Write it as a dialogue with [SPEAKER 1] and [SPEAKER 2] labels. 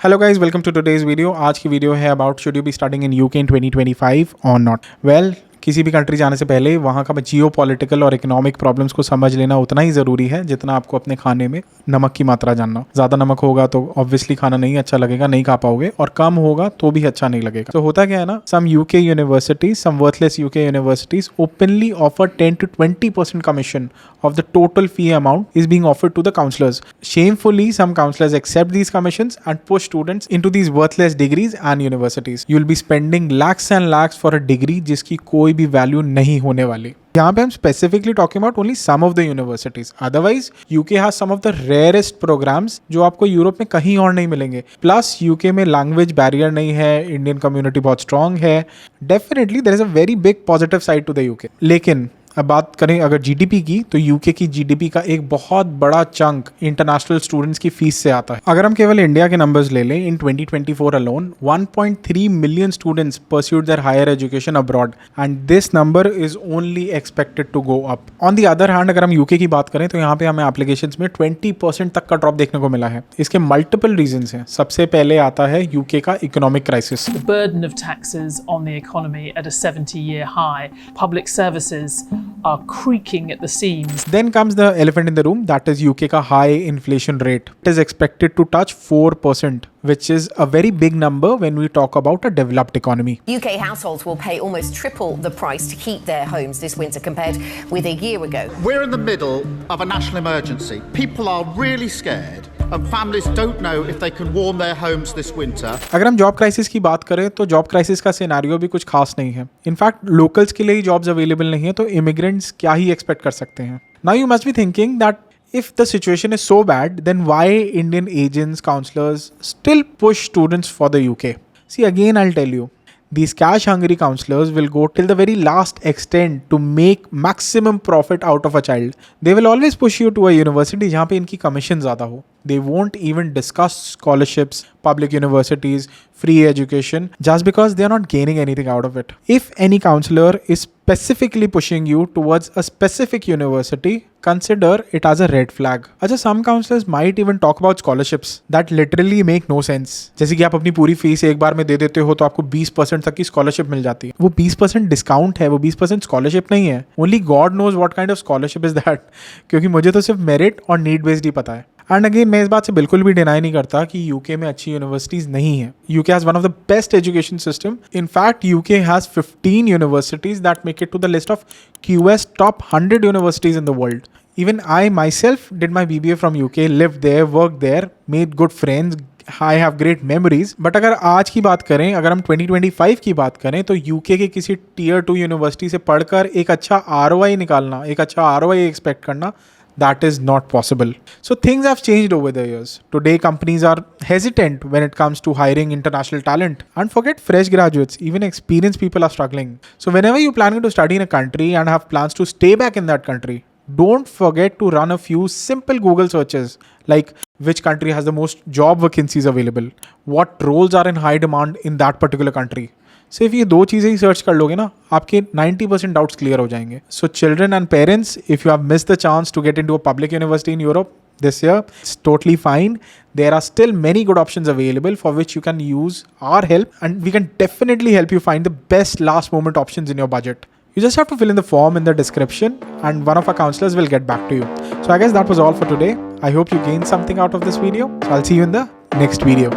[SPEAKER 1] Hello guys, welcome to today's video. आज की video है about should you be starting in UK in 2025 और not. Well, किसी भी कंट्री जाने से पहले वहाँ का जियो पॉलिटिकल और इकोनॉमिक प्रॉब्लम्स को समझ लेना उतना ही ज़रूरी है जितना आपको अपने खाने में नमक की मात्रा जानना। ज़्यादा नमक होगा तो ऑब्वियसली खाना नहीं अच्छा लगेगा, नहीं खा पाओगे, और कम होगा तो भी अच्छा नहीं लगेगा। तो होता क्या है ना, some UK universities, some worthless UK universities openly offer 10 to 20% commission of the total fee amount is being offered to the counselors. Shamefully, some counselors accept these commissions and push students into these worthless degrees and universities. You'll be spending lakhs and lakhs for a degree जिसकी कोई भी value नहीं होने वाली। यहाँ पे हम specifically talking about only some of the universities. Otherwise UK has some of the rarest programs जो आपको यूरोप में कहीं और नहीं मिलेंगे। प्लस यूके में लैंग्वेज बैरियर नहीं है, इंडियन कम्युनिटी बहुत स्ट्रांग है। Definitely there is a very big positive side to the UK. लेकिन अब बात करें अगर जीडीपी की, तो यूके की जीडीपी का एक बहुत बड़ा चंक इंटरनेशनल स्टूडेंट्स की फीस से आता है। अगर हम केवल इंडिया के नंबर्स ले लें, in 2024 alone 1.3 million students pursued their higher education abroad and this number is only expected to go up. On the other hand, अगर हम यूके की बात करें तो यहाँ पे हमें एप्लीकेशंस में 20% तक का ड्रॉप देखने को मिला है। इसके मल्टीपल रीजंस हैं। सबसे पहले आता है यूके का economic crisis.
[SPEAKER 2] The burden of taxes on the economy at a 70-year high. Public services are creaking at the seams.
[SPEAKER 1] Then comes the elephant in the room, that is UK का high inflation rate. It is expected to touch 4%, which is a very big number when we talk about a developed economy.
[SPEAKER 3] UK households will pay almost triple the price to keep their homes this winter compared with a year ago.
[SPEAKER 4] We're in the middle of a national emergency. People are really scared and families don't know if they can warm their homes this winter.
[SPEAKER 1] अगर हम job crisis की बात करें तो job crisis का scenario भी कुछ खास नहीं है। इनफैक्ट लोकल्स के लिए ही जॉब्स अवेलेबल नहीं है, तो इमिग्रेंट्स क्या ही एक्सपेक्ट कर सकते हैं। Now you must be thinking that if the situation is so bad, then why Indian agents, counselors still push students for the UK? See, again, I'll tell you, these cash-hungry counselors will go till the very last extent to make maximum profit out of a child. They will always push you to a university जहाँ पे इनकी commission ज़्यादा हो. They won't even discuss scholarships, public universities, free education, just because they are not gaining anything out of it. If any counselor is specifically pushing you towards a specific university, consider it as a red flag. अच्छा, some counselors might even talk about scholarships that literally make no sense. जैसे कि आप अपनी पूरी fees एक बार में दे देते हो तो आपको 20% तक की स्कॉलरशिप मिल जाती है। वो 20% डिस्काउंट है, वो 20% स्कॉलरशिप नहीं है। Only God knows what kind of scholarship is that. क्योंकि मुझे तो सिर्फ मेरिट और नीड बेस्ड ही पता है। एंड अगेन, मैं इस बात से बिल्कुल भी डिनाई नहीं करता कि यूके में अच्छी यूनिवर्सिटीज नहीं है। UK has one of the best education system. In fact UK has 15 universities that make it to the list of QS top 100 universities in the world. Even I myself did my BBA from UK, lived there, worked there, made good friends. I have great memories. But अगर आज की बात करें, अगर हम 2025 की बात करें, तो यूके के किसी Tier 2 यूनिवर्सिटी से पढ़कर एक अच्छा ROI निकालना, एक अच्छा ROI एक्सपेक्ट करना, that is not possible. So things have changed over the years. Today companies are hesitant when it comes to hiring international talent. And forget fresh graduates, even experienced people are struggling. So whenever you're planning to study in a country and have plans to stay back in that country, don't forget to run a few simple Google searches like which country has the most job vacancies available, what roles are in high demand in that particular country. सिर्फ ये दो चीज़ें ही search कर लोगे ना, आपके 90% doubts clear हो जाएंगे। So children and parents, if you have missed the chance to get into a public university in Europe this year, it's totally fine. There are still many good options available for which you can use our help, and we can definitely help you find the best last moment options in your budget. You just have to fill in the form in the description and one of our counselors will get back to you. So I guess that was all for today. I hope you gained something out of this video. So I'll see you in the next video.